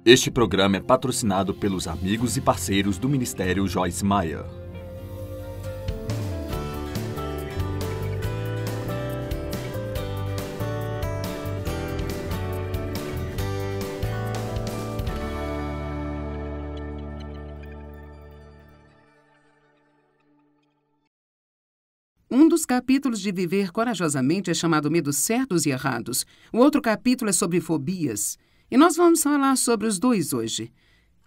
Este programa é patrocinado pelos amigos e parceiros do Ministério Joyce Meyer. Um dos capítulos de Viver Corajosamente é chamado Medos Certos e Errados. O outro capítulo é sobre fobias. E nós vamos falar sobre os dois hoje.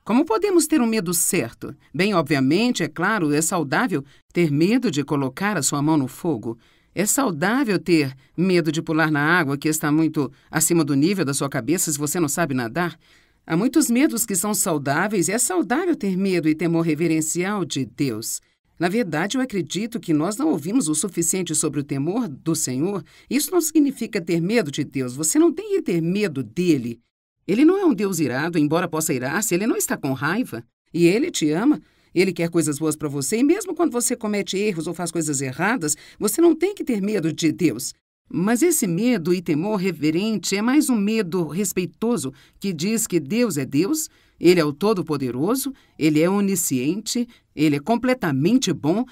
Como podemos ter um medo certo? Bem, obviamente, é claro, é saudável ter medo de colocar a sua mão no fogo. É saudável ter medo de pular na água que está muito acima do nível da sua cabeça se você não sabe nadar. Há muitos medos que são saudáveis e é saudável ter medo e temor reverencial de Deus. Na verdade, eu acredito que nós não ouvimos o suficiente sobre o temor do Senhor. Isso não significa ter medo de Deus. Você não tem que ter medo dele. Ele não é um Deus irado, embora possa irar-se. Ele não está com raiva. E ele te ama. Ele quer coisas boas para você. E mesmo quando você comete erros ou faz coisas erradas, você não tem que ter medo de Deus. Mas esse medo e temor reverente é mais um medo respeitoso que diz que Deus é Deus, Ele é o Todo-Poderoso, Ele é onisciente, Ele é completamente bom.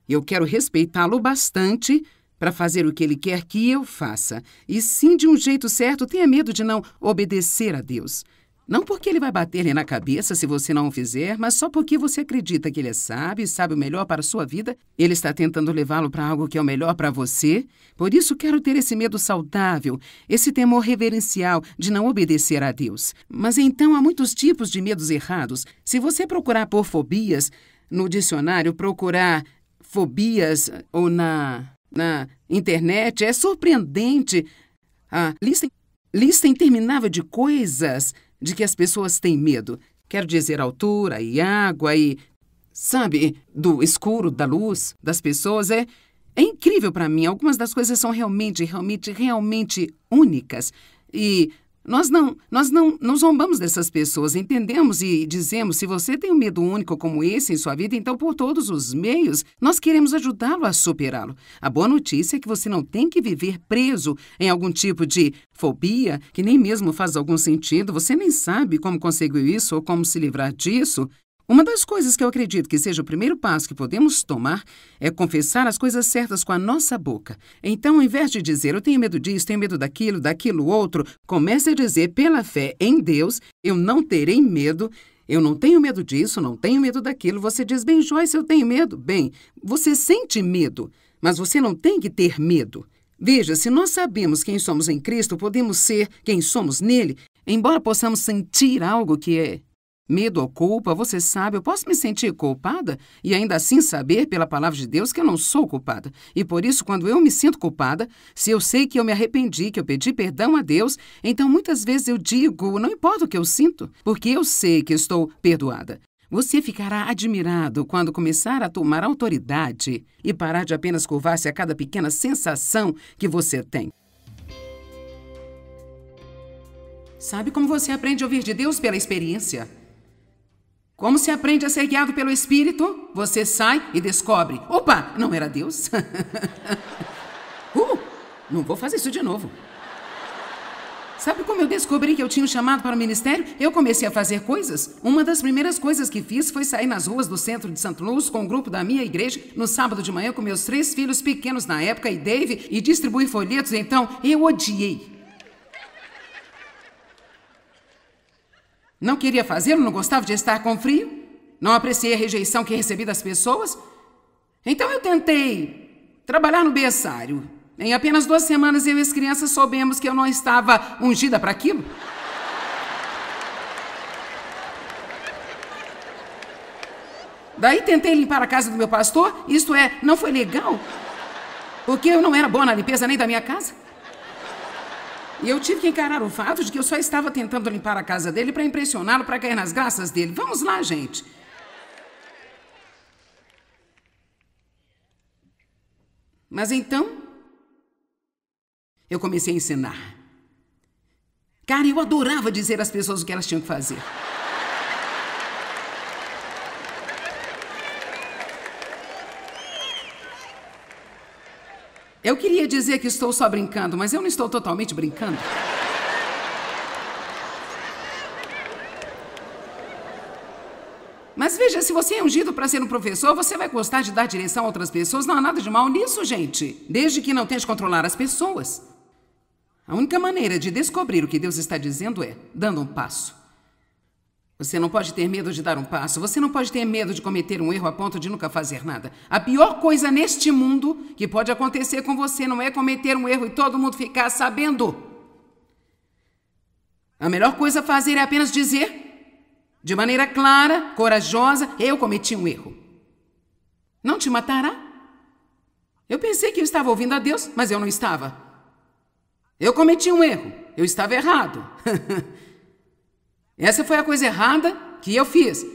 Eu quero respeitá-lo bastante para fazer o que Ele quer que eu faça. E sim, de um jeito certo, tenha medo de não obedecer a Deus. Não porque Ele vai bater-lhe na cabeça se você não o fizer, mas só porque você acredita que Ele é sábio e sabe o melhor para a sua vida. Ele está tentando levá-lo para algo que é o melhor para você. Por isso quero ter esse medo saudável, esse temor reverencial de não obedecer a Deus. Mas então há muitos tipos de medos errados. Se você procurar por fobias no dicionário, procurar fobias ou na internet, é surpreendente a lista interminável de coisas de que as pessoas têm medo. Quero dizer, altura e água e, sabe, do escuro, da luz das pessoas. É incrível para mim. Algumas das coisas são realmente únicas. E nós não zombamos dessas pessoas. Entendemos e dizemos, se você tem um medo único como esse em sua vida, então por todos os meios, nós queremos ajudá-lo a superá-lo. A boa notícia é que você não tem que viver preso em algum tipo de fobia, que nem mesmo faz algum sentido. Você nem sabe como conseguiu isso ou como se livrar disso. Uma das coisas que eu acredito que seja o primeiro passo que podemos tomar é confessar as coisas certas com a nossa boca. Então, ao invés de dizer, eu tenho medo disso, tenho medo daquilo outro, comece a dizer, pela fé em Deus, eu não terei medo, eu não tenho medo disso, não tenho medo daquilo. Você diz, bem, Joyce, eu tenho medo. Bem, você sente medo, mas você não tem que ter medo. Veja, se nós sabemos quem somos em Cristo, podemos ser quem somos nele, embora possamos sentir algo que é medo ou culpa, você sabe, eu posso me sentir culpada e ainda assim saber pela palavra de Deus que eu não sou culpada. E por isso, quando eu me sinto culpada, se eu sei que eu me arrependi, que eu pedi perdão a Deus, então muitas vezes eu digo, não importa o que eu sinto, porque eu sei que estou perdoada. Você ficará admirado quando começar a tomar autoridade e parar de apenas curvar-se a cada pequena sensação que você tem. Sabe como você aprende a ouvir de Deus? Pela experiência. Como se aprende a ser guiado pelo Espírito? Você sai e descobre. Opa, não era Deus? Não vou fazer isso de novo. Sabe como eu descobri que eu tinha um chamado para o ministério? Eu comecei a fazer coisas. Uma das primeiras coisas que fiz foi sair nas ruas do centro de Santo Luz com um grupo da minha igreja no sábado de manhã com meus 3 filhos pequenos na época e Dave e distribuir folhetos. Então, eu odiei. Não queria fazê-lo, não gostava de estar com frio, não apreciei a rejeição que recebi das pessoas. Então eu tentei trabalhar no berçário. Em apenas 2 semanas eu e as crianças soubemos que eu não estava ungida para aquilo. Daí tentei limpar a casa do meu pastor, isto é, não foi legal, porque eu não era boa na limpeza nem da minha casa. E eu tive que encarar o fato de que eu só estava tentando limpar a casa dele para impressioná-lo, para cair nas graças dele. Vamos lá, gente. Mas então, eu comecei a ensinar. Cara, eu adorava dizer às pessoas o que elas tinham que fazer. Eu queria dizer que estou só brincando, mas eu não estou totalmente brincando. veja, se você é ungido para ser um professor, você vai gostar de dar direção a outras pessoas. Não há nada de mal nisso, gente. Desde que não tente controlar as pessoas. A única maneira de descobrir o que Deus está dizendo é dando um passo. Você não pode ter medo de dar um passo. Você não pode ter medo de cometer um erro a ponto de nunca fazer nada. A pior coisa neste mundo que pode acontecer com você não é cometer um erro e todo mundo ficar sabendo. A melhor coisa a fazer é apenas dizer, de maneira clara, corajosa, eu cometi um erro. Não te matará. Eu pensei que eu estava ouvindo a Deus, mas eu não estava. Eu cometi um erro. Eu estava errado. Essa foi a coisa errada que eu fiz.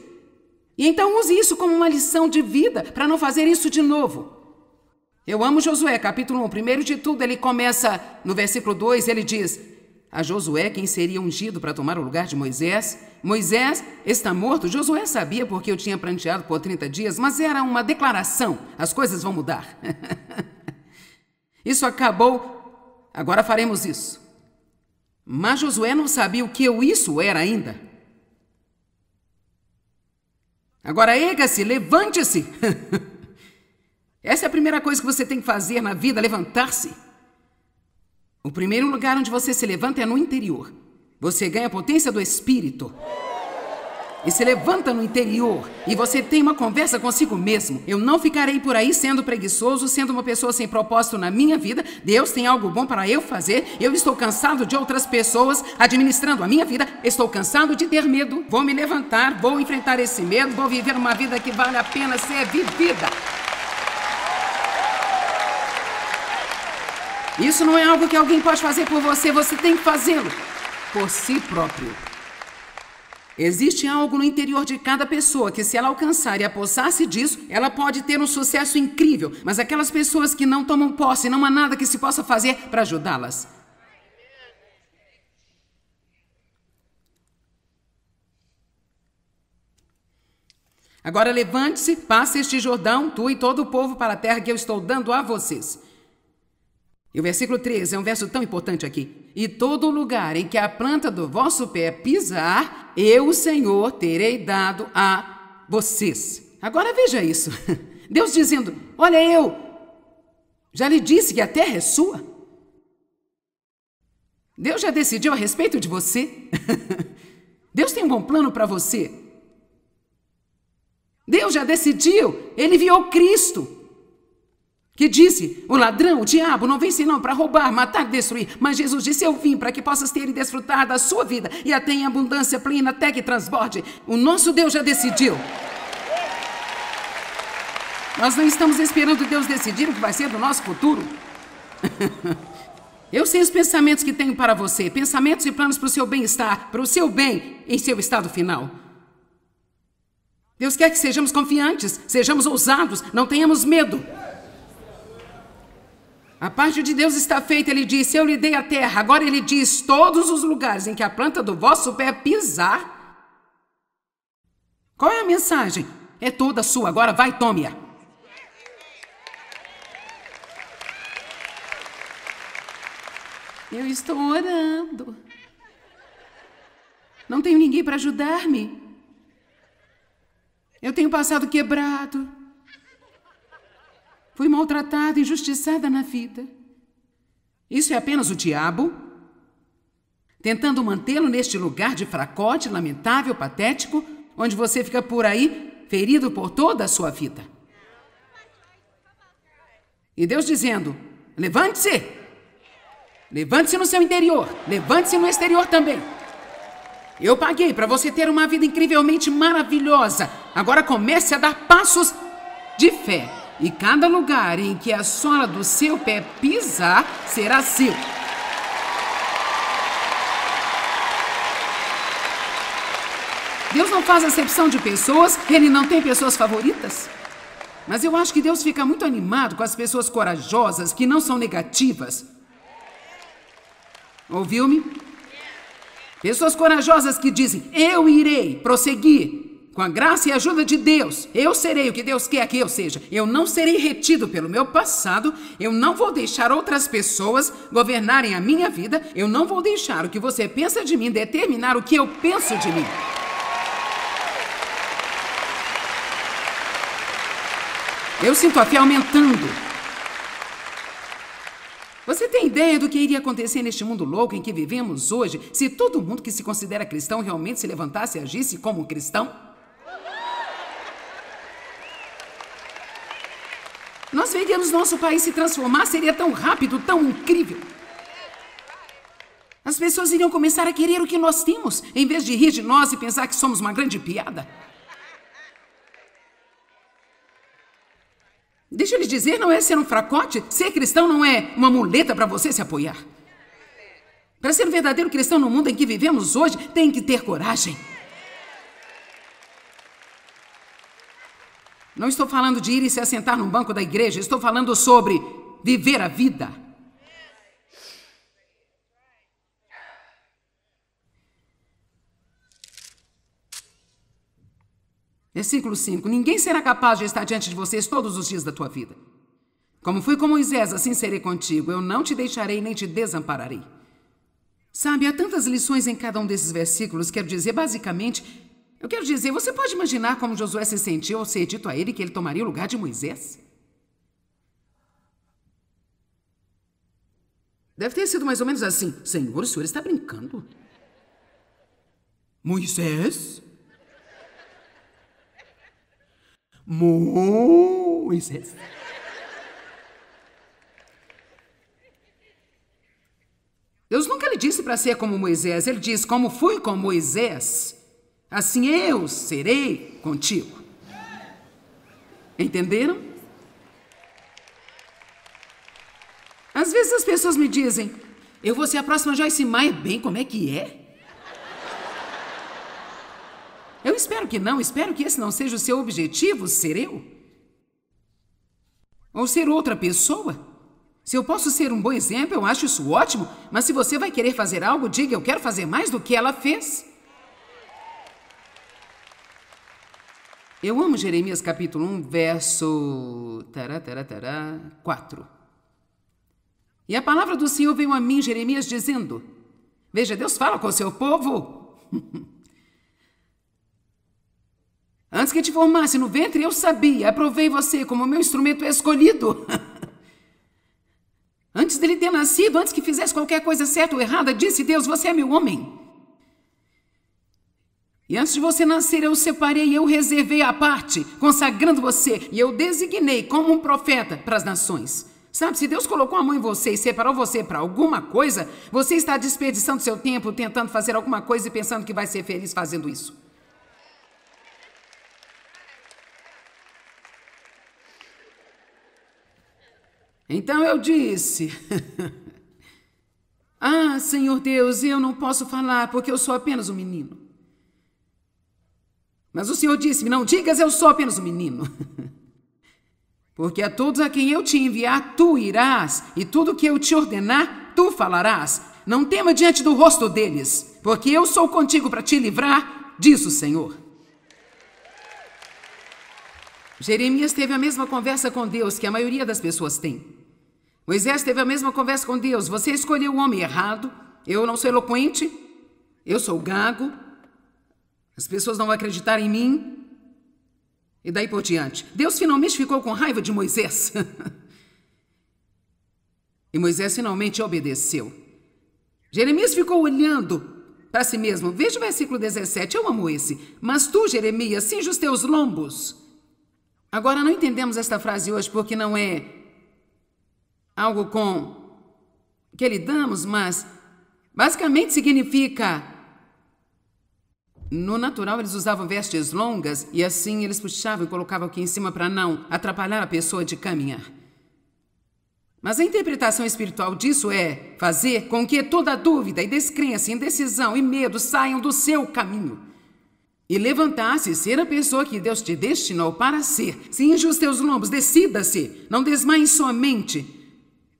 E então use isso como uma lição de vida para não fazer isso de novo. Eu amo Josué, capítulo 1. Primeiro de tudo, ele começa no versículo 2, ele diz: a Josué, quem seria ungido para tomar o lugar de Moisés. Moisés está morto. Josué sabia porque eu tinha pranteado por 30 dias, mas era uma declaração. As coisas vão mudar. Isso acabou. Agora faremos isso. Mas Josué não sabia o que isso era ainda. Agora erga-se, levante-se. Essa é a primeira coisa que você tem que fazer na vida, levantar-se. O primeiro lugar onde você se levanta é no interior. Você ganha a potência do Espírito. E se levanta no interior. E você tem uma conversa consigo mesmo. Eu não ficarei por aí sendo preguiçoso, sendo uma pessoa sem propósito na minha vida. Deus tem algo bom para eu fazer. Eu estou cansado de outras pessoas administrando a minha vida. Estou cansado de ter medo. Vou me levantar, vou enfrentar esse medo. Vou viver uma vida que vale a pena ser vivida. Isso não é algo que alguém pode fazer por você. Você tem que fazê-lo por si próprio. Existe algo no interior de cada pessoa que, se ela alcançar e apossar-se disso, ela pode ter um sucesso incrível. Mas aquelas pessoas que não tomam posse, não há nada que se possa fazer para ajudá-las. Agora levante-se, passe este Jordão, tu e todo o povo, para a terra que eu estou dando a vocês. E o versículo 13 é um verso tão importante aqui. E todo lugar em que a planta do vosso pé pisar, eu, o Senhor, terei dado a vocês. Agora veja isso. Deus dizendo, olha, eu já lhe disse que a terra é sua. Deus já decidiu a respeito de você. Deus tem um bom plano para você. Deus já decidiu. Ele enviou Cristo, que disse, o ladrão, o diabo, não vem senão para roubar, matar e destruir. Mas Jesus disse, eu vim para que possas ter e desfrutar da sua vida e a ter em abundância plena até que transborde. O nosso Deus já decidiu. Nós não estamos esperando Deus decidir o que vai ser do nosso futuro. Eu sei os pensamentos que tenho para você, pensamentos e planos para o seu bem-estar, para o seu bem em seu estado final. Deus quer que sejamos confiantes, sejamos ousados, não tenhamos medo. A parte de Deus está feita, ele disse, eu lhe dei a terra. Agora ele diz, todos os lugares em que a planta do vosso pé pisar. Qual é a mensagem? É toda sua, agora vai, tome-a. Eu estou orando. Não tenho ninguém para ajudar-me. Eu tenho passado quebrado. Fui maltratada, injustiçada na vida. Isso é apenas o diabo tentando mantê-lo neste lugar de fracote, lamentável, patético, onde você fica por aí ferido por toda a sua vida. E Deus dizendo, levante-se. Levante-se no seu interior, levante-se no exterior também. Eu paguei para você ter uma vida incrivelmente maravilhosa. Agora comece a dar passos de fé. E cada lugar em que a sola do seu pé pisar será seu. Deus não faz acepção de pessoas, Ele não tem pessoas favoritas. Mas eu acho que Deus fica muito animado com as pessoas corajosas que não são negativas. Ouviu-me? Pessoas corajosas que dizem, eu irei prosseguir. Com a graça e a ajuda de Deus, eu serei o que Deus quer que eu seja. Eu não serei retido pelo meu passado. Eu não vou deixar outras pessoas governarem a minha vida. Eu não vou deixar o que você pensa de mim determinar o que eu penso de mim. Eu sinto a fé aumentando. Você tem ideia do que iria acontecer neste mundo louco em que vivemos hoje se todo mundo que se considera cristão realmente se levantasse e agisse como um cristão? Nós veríamos nosso país se transformar, seria tão rápido, tão incrível. As pessoas iriam começar a querer o que nós temos, em vez de rir de nós e pensar que somos uma grande piada. Deixa eu lhe dizer, não é ser um fracote. Ser cristão não é uma muleta para você se apoiar. Para ser um verdadeiro cristão no mundo em que vivemos hoje, tem que ter coragem. Não estou falando de ir e se assentar num banco da igreja. Estou falando sobre viver a vida. Versículo 5. Ninguém será capaz de estar diante de vocês todos os dias da tua vida. Como fui com Moisés, assim serei contigo. Eu não te deixarei nem te desampararei. Sabe, há tantas lições em cada um desses versículos. Quero dizer, basicamente, você pode imaginar como Josué se sentiu ao ser dito a ele que ele tomaria o lugar de Moisés? Deve ter sido mais ou menos assim. Senhor, o senhor está brincando? Moisés? Moisés. Deus nunca lhe disse para ser como Moisés. Ele diz, como fui com Moisés, assim eu serei contigo. Entenderam? Às vezes as pessoas me dizem, eu vou ser a próxima Joyce Meyer. Bem, como é que é? Eu espero que não, espero que esse não seja o seu objetivo, ser eu. Ou ser outra pessoa. Se eu posso ser um bom exemplo, eu acho isso ótimo, mas se você vai querer fazer algo, diga, eu quero fazer mais do que ela fez. Eu amo Jeremias capítulo 1, verso 4. E a palavra do Senhor veio a mim, Jeremias, dizendo, veja, Deus fala com o seu povo. Antes que te formasse no ventre, eu sabia, aprovei você como meu instrumento escolhido. Antes dele ter nascido, antes que fizesse qualquer coisa certa ou errada, disse Deus, você é meu homem. E antes de você nascer, eu o separei, eu o reservei à parte, consagrando você, e eu designei como um profeta para as nações. Sabe, se Deus colocou a mão em você e separou você para alguma coisa, você está desperdiçando seu tempo tentando fazer alguma coisa e pensando que vai ser feliz fazendo isso. Então eu disse, Senhor Deus, eu não posso falar porque eu sou apenas um menino. Mas o Senhor disse-me, não digas eu sou apenas um menino. Porque a todos a quem eu te enviar, tu irás, e tudo que eu te ordenar, tu falarás. Não tema diante do rosto deles, porque eu sou contigo para te livrar, diz o Senhor. Jeremias teve a mesma conversa com Deus que a maioria das pessoas tem. Moisés teve a mesma conversa com Deus. Você escolheu o homem errado. Eu não sou eloquente. Eu sou gago. As pessoas não vão acreditar em mim. E daí por diante. Deus finalmente ficou com raiva de Moisés. E Moisés finalmente obedeceu. Jeremias ficou olhando para si mesmo. Veja o versículo 17. Eu amo esse. Mas tu, Jeremias, cinge os teus lombos. Agora, não entendemos esta frase hoje porque não é algo com que lidamos, mas basicamente significa, no natural eles usavam vestes longas e assim eles puxavam e colocavam aqui em cima para não atrapalhar a pessoa de caminhar. Mas a interpretação espiritual disso é fazer com que toda dúvida e descrença, indecisão e medo saiam do seu caminho. E levantar-se e ser a pessoa que Deus te destinou para ser. Cinja os teus lombos, decida-se, não desmaie em sua mente.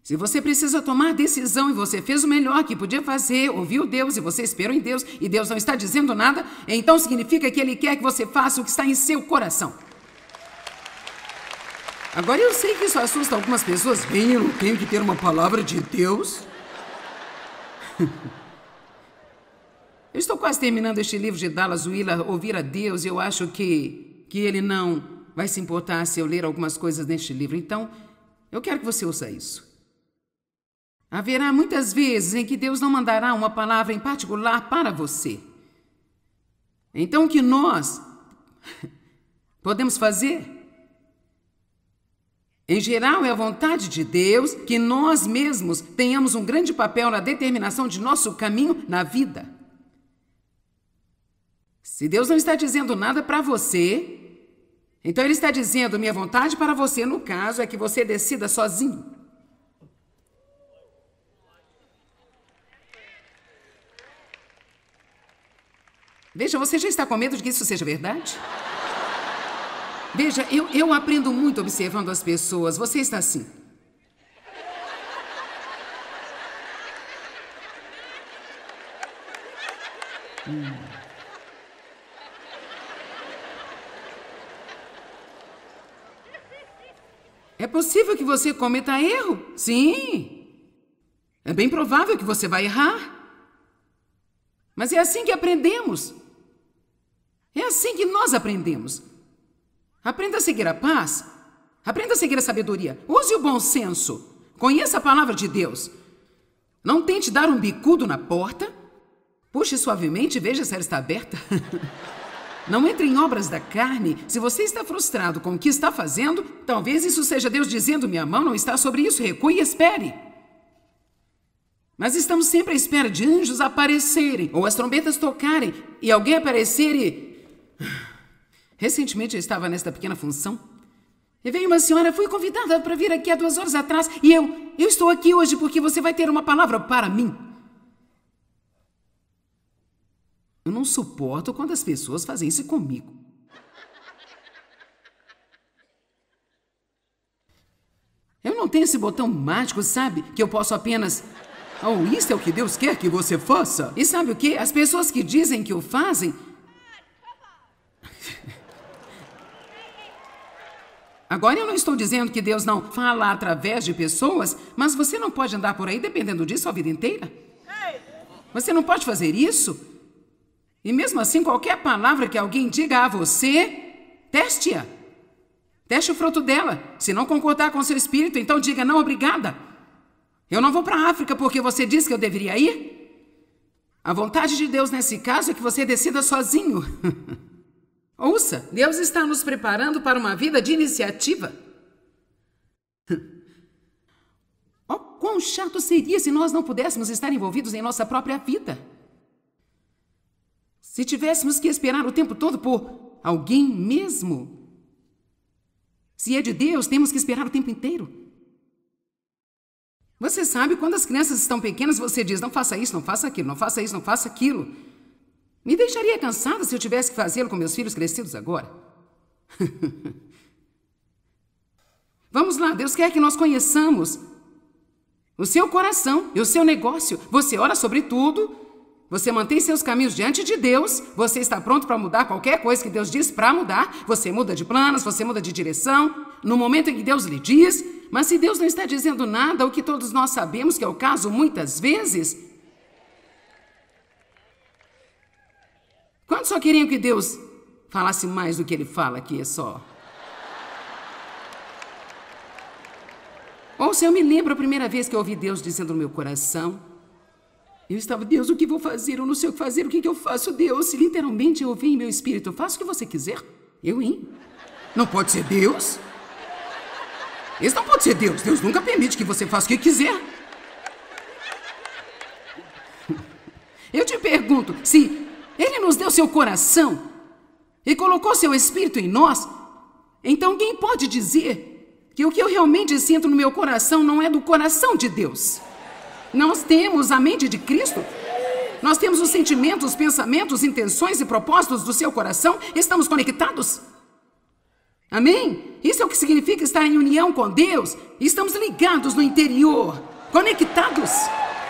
Se você precisa tomar decisão e você fez o melhor que podia fazer, ouviu Deus e você esperou em Deus e Deus não está dizendo nada, então significa que Ele quer que você faça o que está em seu coração. Agora eu sei que isso assusta algumas pessoas. Bem, eu não tenho que ter uma palavra de Deus. Eu estou quase terminando este livro de Dallas Willard, Ouvir a Deus, e eu acho que ele não vai se importar se eu ler algumas coisas neste livro, então eu quero que você ouça isso. Haverá muitas vezes em que Deus não mandará uma palavra em particular para você. Então, o que nós podemos fazer? Em geral, é a vontade de Deus que nós mesmos tenhamos um grande papel na determinação de nosso caminho na vida. Se Deus não está dizendo nada para você, então Ele está dizendo: minha vontade para você, no caso, é que você decida sozinho. Veja, você já está com medo de que isso seja verdade? Veja, eu aprendo muito observando as pessoas. Você está assim. É possível que você cometa erro? Sim. É bem provável que você vai errar. Mas é assim que aprendemos. É assim que nós aprendemos. Aprenda a seguir a paz. Aprenda a seguir a sabedoria. Use o bom senso. Conheça a palavra de Deus. Não tente dar um bicudo na porta. Puxe suavemente e veja se ela está aberta. Não entre em obras da carne. Se você está frustrado com o que está fazendo, talvez isso seja Deus dizendo: minha mão não está sobre isso, recue e espere. Mas estamos sempre à espera de anjos aparecerem, ou as trombetas tocarem, e alguém aparecer e... Recentemente eu estava nesta pequena função, e veio uma senhora: fui convidada para vir aqui há 2 horas atrás, e eu estou aqui hoje porque você vai ter uma palavra para mim. Eu não suporto quando as pessoas fazem isso comigo. Eu não tenho esse botão mágico, sabe? Que eu posso apenas... Oh, isso é o que Deus quer que você faça. E sabe o quê? As pessoas que dizem que o fazem... Agora, eu não estou dizendo que Deus não fala através de pessoas, mas você não pode andar por aí dependendo disso a vida inteira. Você não pode fazer isso. E mesmo assim, qualquer palavra que alguém diga a você, teste-a. Teste o fruto dela. Se não concordar com seu espírito, então diga: não, obrigada. Eu não vou para a África porque você disse que eu deveria ir. A vontade de Deus nesse caso é que você decida sozinho. Ouça, Deus está nos preparando para uma vida de iniciativa. Oh, quão chato seria se nós não pudéssemos estar envolvidos em nossa própria vida. Se tivéssemos que esperar o tempo todo por alguém mesmo. Se é de Deus, temos que esperar o tempo inteiro. Você sabe, quando as crianças estão pequenas, você diz: não faça isso, não faça aquilo, não faça isso, não faça aquilo. Me deixaria cansada se eu tivesse que fazê-lo com meus filhos crescidos agora. Vamos lá, Deus quer que nós conheçamos o seu coração e o seu negócio. Você ora sobre tudo, você mantém seus caminhos diante de Deus, você está pronto para mudar qualquer coisa que Deus diz para mudar, você muda de planos, você muda de direção, no momento em que Deus lhe diz. Mas se Deus não está dizendo nada, o que todos nós sabemos que é o caso muitas vezes... Quantos só queriam que Deus falasse mais do que Ele fala aqui, é só? Ou se eu me lembro a primeira vez que eu ouvi Deus dizendo no meu coração, eu estava: Deus, o que vou fazer? Eu não sei o que fazer, o que eu faço? Deus, se literalmente eu ouvi em meu espírito: faça o que você quiser. Eu, hein? Não pode ser Deus? Isso não pode ser Deus. Deus nunca permite que você faça o que quiser. Eu te pergunto, se Ele nos deu seu coração e colocou seu espírito em nós, então quem pode dizer que o que eu realmente sinto no meu coração não é do coração de Deus? Nós temos a mente de Cristo. Nós temos os sentimentos, os pensamentos, intenções e propósitos do seu coração. Estamos conectados. Amém? Isso é o que significa estar em união com Deus. Estamos ligados no interior, conectados.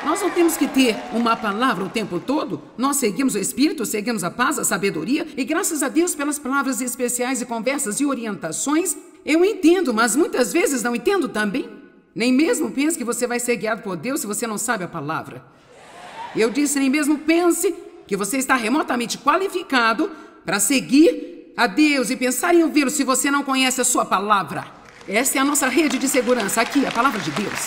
Nós não temos que ter uma palavra o tempo todo. Nós seguimos o Espírito, seguimos a paz, a sabedoria. E graças a Deus pelas palavras especiais e conversas e orientações, eu entendo, mas muitas vezes não entendo também. Nem mesmo pense que você vai ser guiado por Deus se você não sabe a palavra. Eu disse: nem mesmo pense que você está remotamente qualificado para seguir a Deus e pensar em ouvi-lo se você não conhece a sua palavra. Essa é a nossa rede de segurança aqui, a palavra de Deus.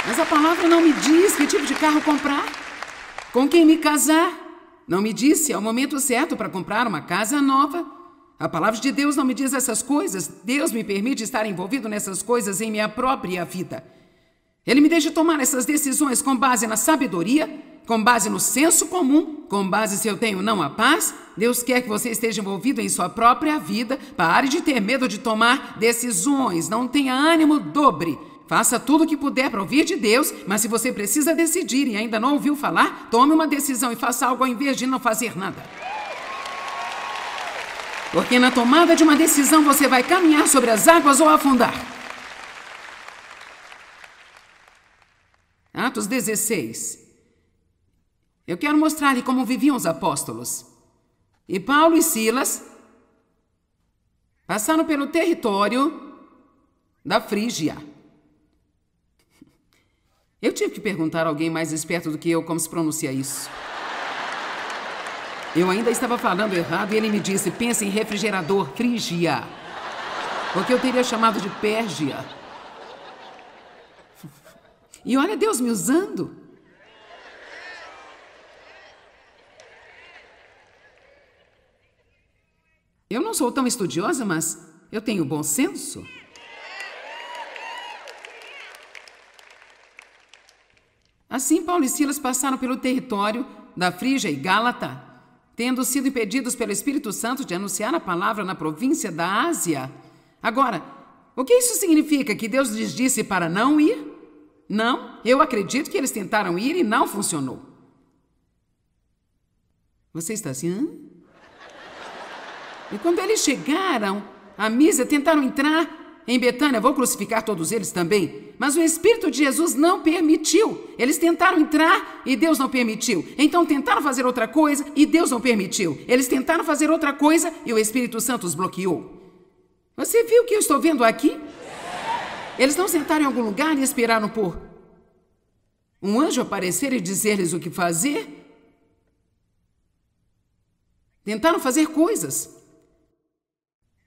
Mas a palavra não me diz que tipo de carro comprar, com quem me casar. Não me diz se é o momento certo para comprar uma casa nova. A palavra de Deus não me diz essas coisas. Deus me permite estar envolvido nessas coisas em minha própria vida. Ele me deixa tomar essas decisões com base na sabedoria, com base no senso comum, com base se eu tenho ou não a paz. Deus quer que você esteja envolvido em sua própria vida. Pare de ter medo de tomar decisões. Não tenha ânimo, dobre. Faça tudo o que puder para ouvir de Deus, mas se você precisa decidir e ainda não ouviu falar, tome uma decisão e faça algo ao invés de não fazer nada. Porque na tomada de uma decisão você vai caminhar sobre as águas ou afundar. Atos 16. Eu quero mostrar-lhe como viviam os apóstolos. E Paulo e Silas passaram pelo território da Frígia. Eu tive que perguntar a alguém mais esperto do que eu como se pronuncia isso. Eu ainda estava falando errado e ele me disse, pensa em refrigerador, Frígia. Porque eu teria chamado de Pérgia. E olha Deus me usando. Eu não sou tão estudiosa, mas eu tenho bom senso. Assim, Paulo e Silas passaram pelo território da Frígia e Gálata, tendo sido impedidos pelo Espírito Santo de anunciar a palavra na província da Ásia. Agora, o que isso significa? Que Deus lhes disse para não ir? Não, eu acredito que eles tentaram ir e não funcionou. Você está assim, hã? E quando eles chegaram a Mísia, tentaram entrar em Betânia, vou crucificar todos eles também. Mas o Espírito de Jesus não permitiu. Eles tentaram entrar e Deus não permitiu. Então tentaram fazer outra coisa e Deus não permitiu. Eles tentaram fazer outra coisa e o Espírito Santo os bloqueou. Você viu o que eu estou vendo aqui? Eles não sentaram em algum lugar e esperaram por um anjo aparecer e dizer-lhes o que fazer. Tentaram fazer coisas.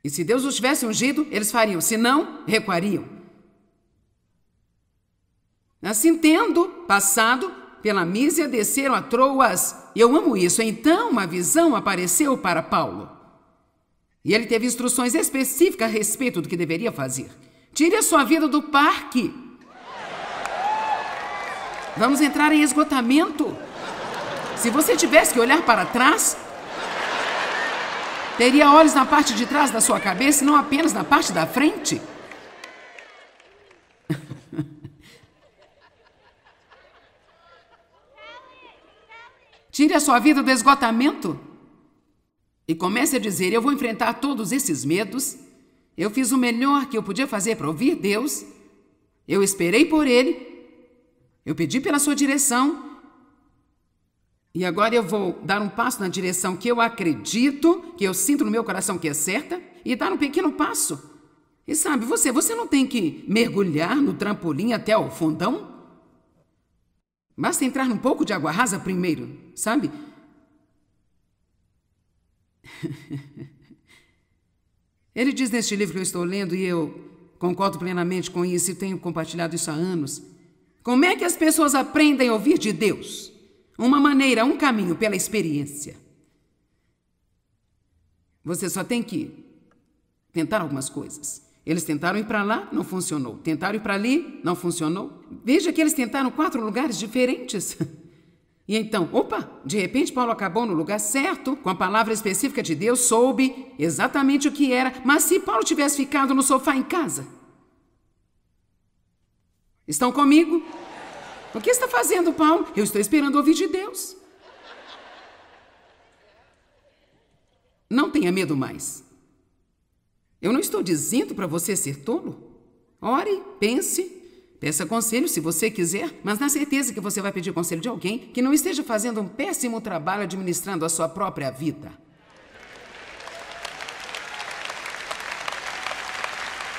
E se Deus os tivesse ungido, eles fariam. Se não, recuariam. Assim, tendo passado pela Mísia, desceram a Troas. E eu amo isso. Então, uma visão apareceu para Paulo. E ele teve instruções específicas a respeito do que deveria fazer. Tire a sua vida do parque. Vamos entrar em esgotamento. Se você tivesse que olhar para trás, teria olhos na parte de trás da sua cabeça e não apenas na parte da frente. Tire a sua vida do esgotamento e comece a dizer, eu vou enfrentar todos esses medos. Eu fiz o melhor que eu podia fazer para ouvir Deus. Eu esperei por Ele. Eu pedi pela sua direção. E agora eu vou dar um passo na direção que eu acredito, que eu sinto no meu coração que é certa, e dar um pequeno passo. E sabe, você não tem que mergulhar no trampolim até o fundão. Basta entrar num pouco de água rasa primeiro, sabe? Ele diz neste livro que eu estou lendo, e eu concordo plenamente com isso e tenho compartilhado isso há anos. Como é que as pessoas aprendem a ouvir de Deus? Uma maneira, um caminho pela experiência. Você só tem que tentar algumas coisas. Eles tentaram ir para lá, não funcionou. Tentaram ir para ali, não funcionou. Veja que eles tentaram 4 lugares diferentes. E então, de repente Paulo acabou no lugar certo, com a palavra específica de Deus, soube exatamente o que era. Mas se Paulo tivesse ficado no sofá em casa? Estão comigo? O que está fazendo, Paulo? Eu estou esperando ouvir de Deus. Não tenha medo mais. Eu não estou dizendo para você ser tolo. Ore, pense, peça conselho se você quiser, mas na certeza que você vai pedir conselho de alguém que não esteja fazendo um péssimo trabalho administrando a sua própria vida.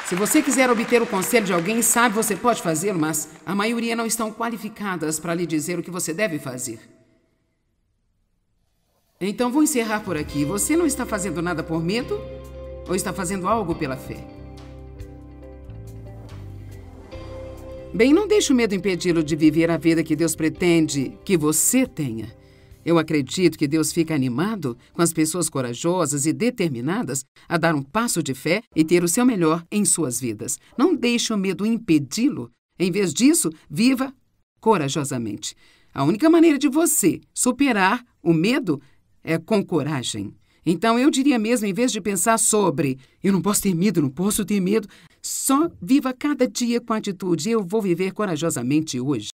Se você quiser obter o conselho de alguém, sabe, você pode fazê-lo, mas a maioria não estão qualificadas para lhe dizer o que você deve fazer. Então vou encerrar por aqui. Você não está fazendo nada por medo? Ou está fazendo algo pela fé? Bem, não deixe o medo impedi-lo de viver a vida que Deus pretende que você tenha. Eu acredito que Deus fica animado com as pessoas corajosas e determinadas a dar um passo de fé e ter o seu melhor em suas vidas. Não deixe o medo impedi-lo. Em vez disso, viva corajosamente. A única maneira de você superar o medo é com coragem. Então, eu diria mesmo, em vez de pensar sobre eu não posso ter medo, não posso ter medo, só viva cada dia com atitude. Eu vou viver corajosamente hoje.